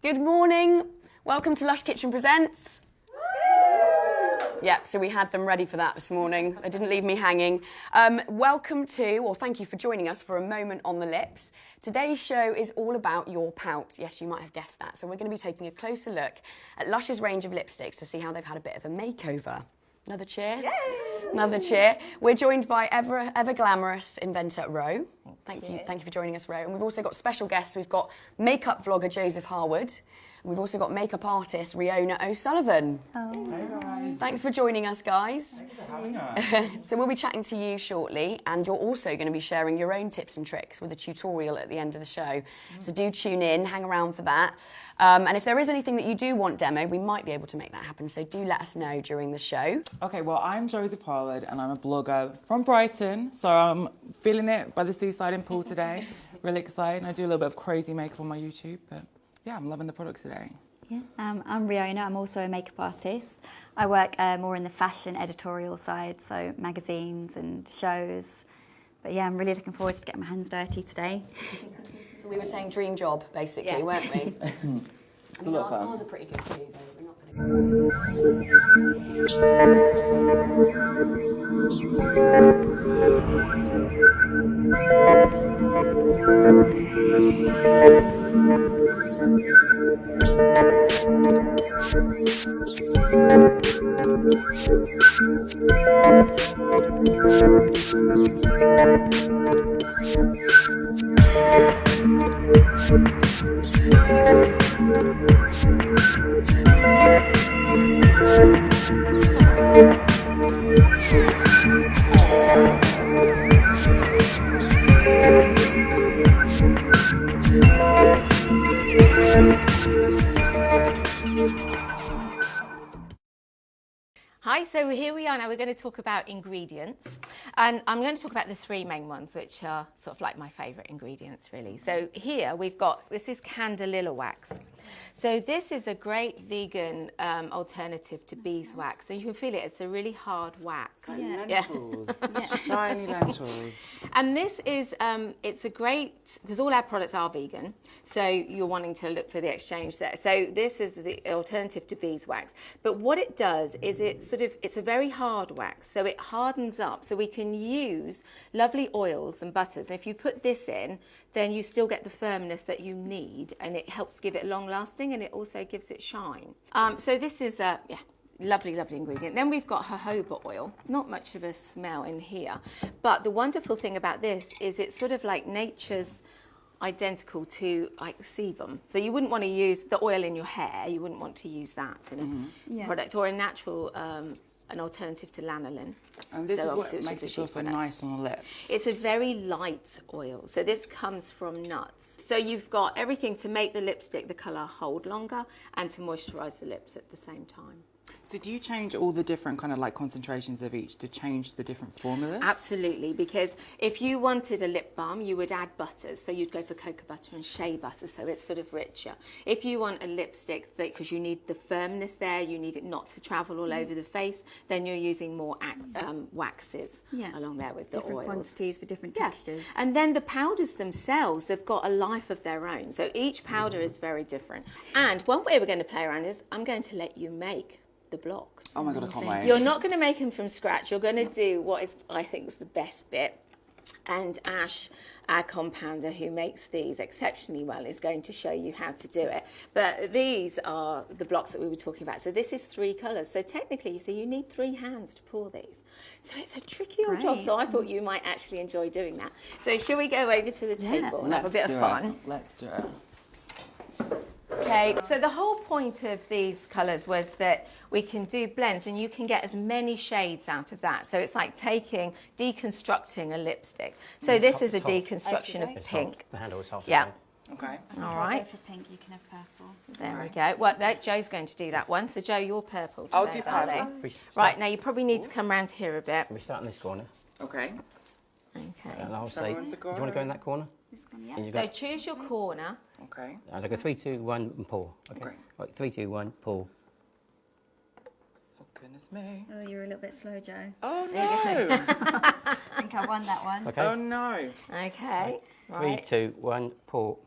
Good morning. Welcome to Lush Kitchen Presents. Yep, so we had them ready for that this morning. They didn't leave me hanging. Welcome to, or thank you for joining us for a moment on the lips. Today's show is all about your pout. Yes, you might have guessed that. So we're going to be taking a closer look at Lush's range of lipsticks to see how they've had a bit of a makeover. Another cheer? Yay! Another cheer. We're joined by ever glamorous inventor Ro. Thank you for joining us, Ro. And we've also got special guests. We've got makeup vlogger Joseph Harwood. And we've also got makeup artist Riona O'Sullivan. Oh. Hey guys. Thanks for joining us, guys. Thank you for having us. So we'll be chatting to you shortly, and you're also going to be sharing your own tips and tricks with a tutorial at the end of the show. So do tune in, hang around for that. And if there is anything that you do want demo, we might be able to make that happen. So do let us know during the show. Okay, well, I'm Joseph Harwood, and I'm a blogger from Brighton. So I'm feeling it by the seaside in Poole today. Really excited. I do a little bit of crazy makeup on my YouTube, but yeah, I'm loving the products today. Yeah, I'm Riona. I'm also a makeup artist. I work more in the fashion editorial side, so magazines and shows. But yeah, I'm really looking forward to getting my hands dirty today. So we were saying dream job, basically, weren't we? I mean, ours are pretty good too, though. We're not Hi, so here we are now. We're going to talk about ingredients, and I'm going to talk about the three main ones, which are sort of like my favourite ingredients, really. So here we've got, this is Candelilla wax. So this is a great vegan alternative to beeswax. So you can feel it, it's a really hard wax. Lentils. Shiny lentils. And this is, it's a great, because all our products are vegan, so you're wanting to look for the exchange there. So this is the alternative to beeswax. But what it does is it's a very hard wax, so it hardens up, so we can use lovely oils and butters. And if you put this in, then you still get the firmness that you need, and it helps give it long lasting, and it also gives it shine. So this is a, lovely ingredient. Then we've got jojoba oil. Not much of a smell in here, but the wonderful thing about this is it's sort of like nature's identical to like sebum. So you wouldn't want to use the oil in your hair, you wouldn't want to use that in a product, or a natural, an alternative to lanolin. And this so is what makes it feel so nice on the lips. It's a very light oil. So this comes from nuts. So you've got everything to make the lipstick, the colour hold longer, and to moisturise the lips at the same time. So do you change all the different kind of like concentrations of each to change the different formulas? Absolutely, because if you wanted a lip balm, you would add butters. So you'd go for cocoa butter and shea butter, so it's sort of richer. If you want a lipstick, because you need the firmness there, you need it not to travel all over the face, then you're using more waxes along there with the oils. Different quantities for different textures. And then the powders themselves have got a life of their own. So each powder is very different. And one way we're going to play around is I'm going to let you make the blocks. Oh my God, I can't wait. You're not going to make them from scratch. You're going to do what is, I think, is the best bit. And Ash, our compounder who makes these exceptionally well, is going to show you how to do it. But these are the blocks that we were talking about. So this is 3 colours. So technically, you see, you need 3 hands to pour these. So it's a tricky old job. So I thought you might actually enjoy doing that. So shall we go over to the table and have a bit of fun? Let's do it. Okay, so the whole point of these colours was that we can do blends and you can get as many shades out of that. So it's like deconstructing a lipstick. So this is a deconstruction of pink. The handle is half. Yeah. Okay. All right. For pink, you can have purple. There we go. Well, Joe's going to do that one. So Joe, you're purple today, I'll do darling. purple. Right, now you probably need to come round here a bit. We start in this corner. Okay. Okay. And I'll say, do Everyone's a you want to go in that corner? This one, yeah. And you So go, choose your corner. Okay. and I go 3, 2, 1, and pull. Okay. Okay. Right, 3, 2, 1, pull. Oh goodness me. Oh, you're a little bit slow, Joe. Oh There you no. I think I won that one. Okay. Oh no. Okay. 3, Right. 2, 1, pull.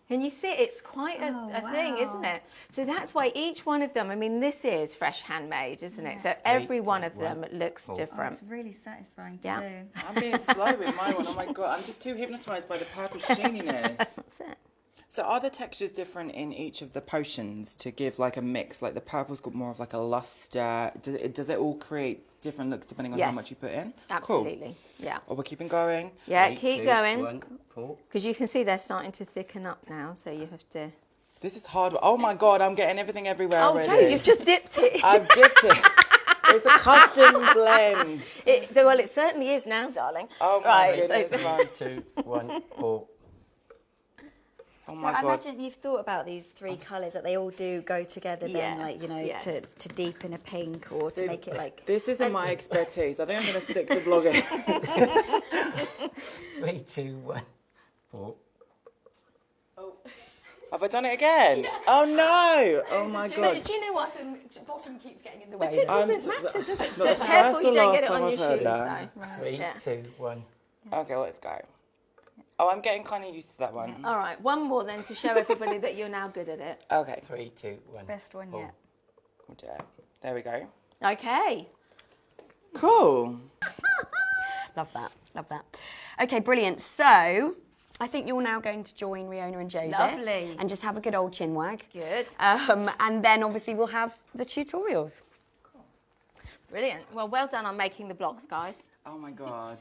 And you see, it's quite a thing, isn't it? So that's why each one of them, I mean, this is fresh handmade, isn't it? So every one of them looks different. It's really satisfying to Yeah. do. I'm being slow with my one. Oh my god, I'm just too hypnotised by the purple sheeniness. That's it. So are the textures different in each of the potions to give like a mix? Like the purple's got more of like a luster. Does it all create different looks depending on how Yes. much you put in? Absolutely. Yeah. Oh, we're keeping going. Yeah, 3, keep 2, going. 1, pour. Because you can see they're starting to thicken up now, so you have to... This is hard. Oh my god, I'm getting everything everywhere Oh, already. Joe, you've just dipped it. I've dipped it. It's a custom blend. Well, it certainly is now, darling. Oh my Right, goodness. so- 3, 2, 1, pour. Oh So my I god. imagine you've thought about these 3 colours, that they all do go together then, Yeah, like, you know, yeah. to deepen a pink or to make it like... This isn't my expertise. I think I'm going to stick to vlogging. 3, 2, 1, pour. Have I done it again? Oh no! Oh my god. But do you know what? The bottom keeps getting in the way. But it though. doesn't matter, does it? Not the Just careful first you or don't last get it time on I've your heard shoes, that. though. 3, Yeah. 2, 1. Okay, let's go. Oh, I'm getting kind of used to that one. All right, one more then to show everybody that you're now good at it. Okay, 3, 2, 1. Best one pour. yet. we'll do it. There we go. Okay. Cool. Love that. Love that. Okay, brilliant. So I think you're now going to join Riona and Joseph. Lovely. And just have a good old chin wag. Good. And then obviously we'll have the tutorials. Brilliant. Well done on making the blocks, guys. Oh my god.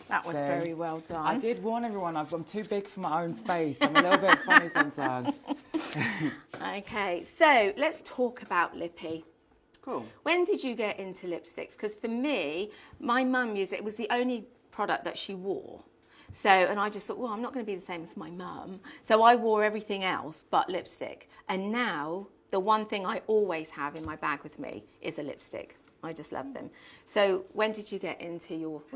That was Same. very well done. I did warn everyone, I'm too big for my own space. I'm a little bit funny sometimes. Okay, so let's talk about Lippy. Cool. When did you get into lipsticks? Because for me, my mum used it. It was the only product that she wore. So, and I just thought, well, I'm not going to be the same as my mum. So I wore everything else but lipstick. And now the one thing I always have in my bag with me is a lipstick. I just love them. So when did you get into Lippy,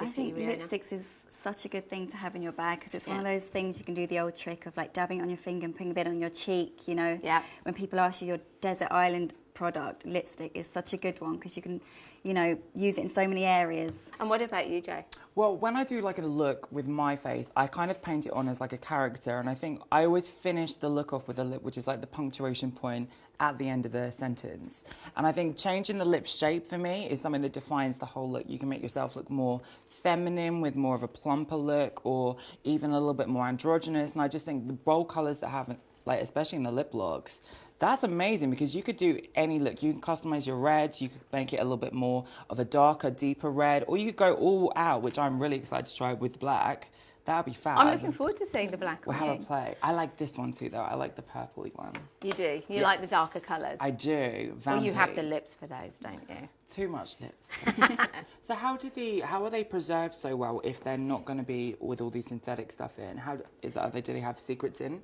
I think Riona? lipsticks is such a good thing to have in your bag because it's one of Yeah. those things you can do the old trick of like dabbing it on your finger and putting a bit on your cheek, you know. Yeah. When people ask you your desert island product, lipstick is such a good one because you can, you know, use it in so many areas. And what about you, Jay? Well, when I do like a look with my face, I kind of paint it on as like a character, and I think I always finish the look off with a lip, which is like the punctuation point at the end of the sentence. And I think changing the lip shape for me is something that defines the whole look. You can make yourself look more feminine with more of a plumper look, or even a little bit more androgynous. And I just think the bold colours that have, like especially in the lip looks, that's amazing because you could do any look. You can customize your red, you could make it a little bit more of a darker, deeper red, or you could go all out, which I'm really excited to try with Blac. That'd be fab. I'm looking forward to seeing the black We'll one. have a play. I like this one too, though. I like the purpley one. You do? You like the darker colours? I do. Well, you have Vampy. the lips for those, don't you? Too much lips. So how are they preserved so well if they're not going to be with all these synthetic stuff in? Do they have secrets in?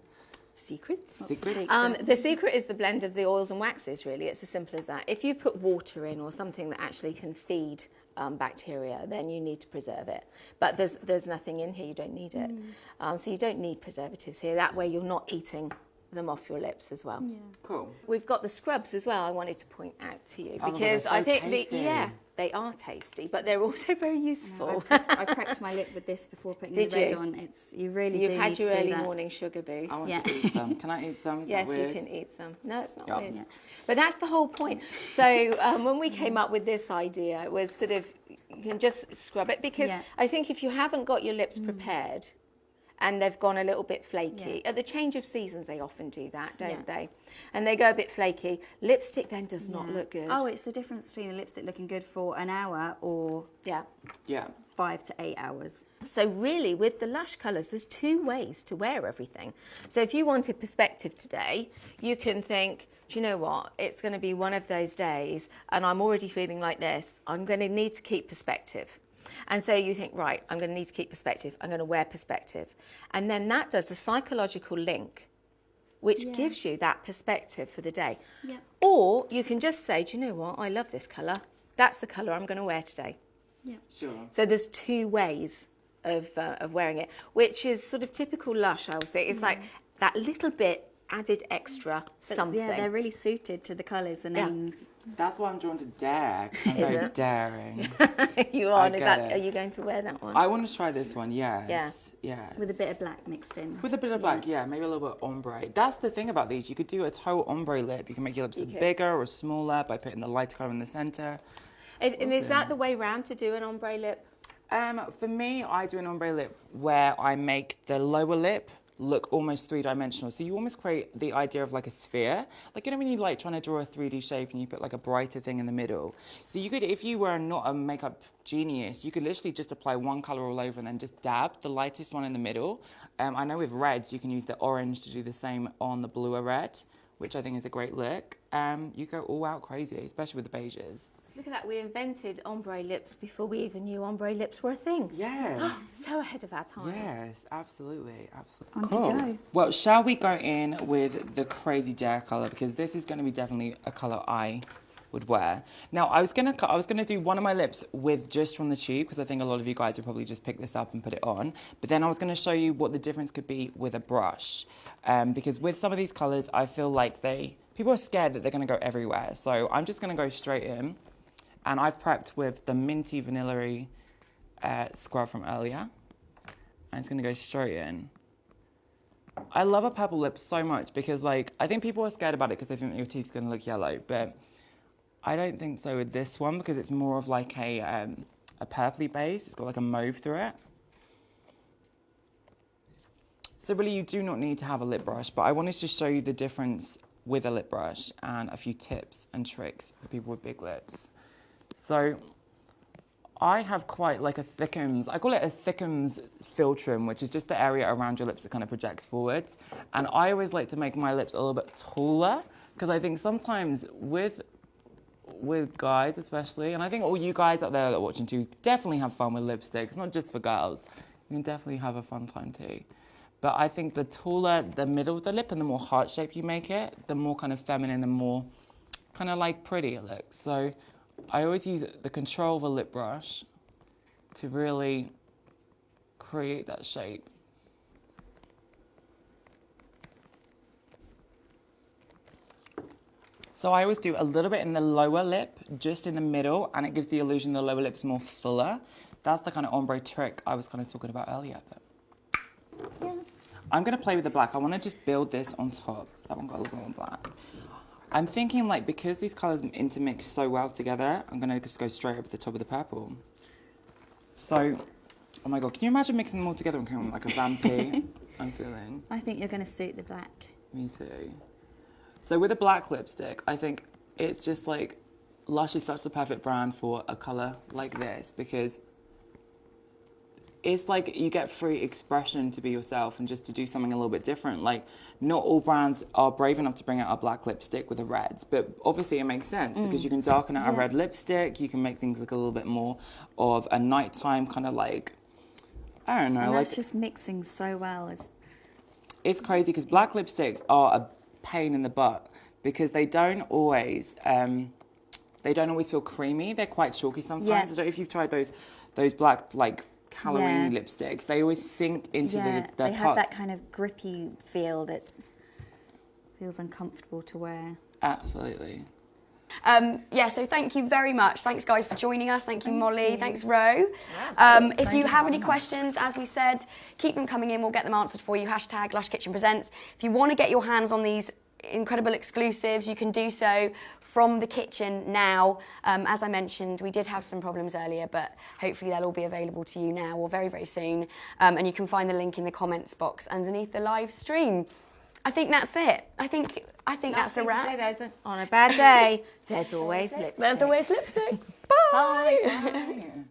Secrets? Secrets? The secret is the blend of the oils and waxes, really. It's as simple as that. If you put water in or something that actually can feed bacteria, then you need to preserve it. But there's nothing in here, you don't need it. So you don't need preservatives here. That way you're not eating them off your lips as well. Cool. We've got the scrubs as well, I wanted to point out to you, Oh, because they're so I think, tasty. they are tasty, but they're also very useful. I prepped my lip with this before putting Did the red you? on. You really So do you've had need your to do early that. morning sugar boost. I want Yeah. to eat some. Can I eat some? Is that Yes, you weird? can eat some. No, it's not Yum. weird. Yeah. But that's the whole point. So when we came up with this idea, it was sort of, you can just scrub it, because Yeah. I think if you haven't got your lips prepared and they've gone a little bit flaky, Yeah. at the change of seasons they often do that, don't Yeah. they? And they go a bit flaky. Lipstick then does not Yeah. look good. Oh, it's the difference between a lipstick looking good for an hour or Yeah. Yeah. 5 to 8 hours. So really, with the Lush colours, there's 2 ways to wear everything. So if you wanted perspective today, you can think, do you know what? It's going to be one of those days and I'm already feeling like this. I'm going to need to keep perspective. And so you think, right, I'm going to need to keep perspective. I'm going to wear perspective. And then that does a psychological link, which gives you that perspective for the day. Yeah. Or you can just say, do you know what? I love this colour. That's the colour I'm going to wear today. Sure. So there's 2 ways of wearing it, which is sort of typical Lush, I would say. It's like that little bit added extra But something. yeah, they're really suited to the colours, the Yeah. names. That's why I'm drawn to Dare. 'Cause I'm very it? daring. You are. I Is get that? it. Are you going to wear that one? I want to try this one, yes. Yeah. Yes. With a bit of black mixed in. With a bit of black, yeah, maybe a little bit of ombre. That's the thing about these. You could do a total ombre lip. You can make your lips could. bigger or smaller by putting the lighter colour in the centre. And is that the way round to do an ombre lip? For me, I do an ombre lip where I make the lower lip look almost three-dimensional. So you almost create the idea of like a sphere. Like, you know when you like trying to draw a 3D shape and you put like a brighter thing in the middle? So you could, if you were not a makeup genius, you could literally just apply one colour all over and then just dab the lightest one in the middle. I know with reds, you can use the orange to do the same on the bluer red, which I think is a great look. You go all out crazy, especially with the beiges. Look at that, we invented ombre lips before we even knew ombre lips were a thing. Yes. So ahead of our time. Yes, absolutely, absolutely. On to Joe. Well, shall we go in with the crazy dare colour, because this is going to be definitely a colour I would wear. Now, I was gonna do one of my lips with just from the tube, because I think a lot of you guys would probably just pick this up and put it on. But then I was going to show you what the difference could be with a brush, because with some of these colours, I feel like people are scared that they're going to go everywhere. So I'm just going to go straight in. And I've prepped with the minty vanilla-y scrub from earlier. I'm just going to go straight in. I love a purple lip so much because, like, I think people are scared about it because they think that your teeth's going to look yellow. But I don't think so with this one because it's more of like a purpley base. It's got like a mauve through it. So really, you do not need to have a lip brush. But I wanted to show you the difference with a lip brush and a few tips and tricks for people with big lips. So I have quite like a thickums, I call it a thickums filtrum, which is just the area around your lips that kind of projects forwards. And I always like to make my lips a little bit taller because I think sometimes with guys especially, and I think all you guys out there that are watching too, definitely have fun with lipstick. It's not just for girls. You can definitely have a fun time too. But I think the taller the middle of the lip and the more heart shape you make it, the more kind of feminine and more kind of like pretty it looks. So I always use the control of a lip brush to really create that shape. So I always do a little bit in the lower lip, just in the middle, and it gives the illusion the lower lip's more fuller. That's the kind of ombre trick I was kind of talking about earlier. But yeah. I'm going to play with the black. I want to just build this on top. That one got a little bit more black. I'm thinking, like, because these colours intermix so well together, I'm going to just go straight over the top of the purple. So, oh my God, can you imagine mixing them all together and coming like a vampy? I'm feeling. I think you're going to suit the black. Me too. So with a black lipstick, I think it's just like, Lush is such the perfect brand for a colour like this because it's like you get free expression to be yourself and just to do something a little bit different. Like, not all brands are brave enough to bring out a black lipstick with the reds, but obviously it makes sense because you can darken out a red lipstick, you can make things look a little bit more of a nighttime kind of like, I don't know. And that's like, just mixing so well. it's crazy because black lipsticks are a pain in the butt because they don't always feel creamy. They're quite chalky sometimes. Yeah. I don't know if you've tried those black like Halloween lipsticks. They always sink into the they have part. that kind of grippy feel that feels uncomfortable to wear. Absolutely. So thank you very much. Thanks, guys, for joining us. Thank you, Molly. Thanks, Ro. If you have any questions, as we said, keep them coming in. We'll get them answered for you. # Lush Kitchen Presents. If you want to get your hands on these incredible exclusives, you can do so from the kitchen now. As I mentioned, we did have some problems earlier, but hopefully they'll all be available to you now or very, very soon. And you can find the link in the comments box underneath the live stream. I think that's it. I think that's a wrap. On a bad day, there's always lipstick. There's always lipstick. Bye. Bye.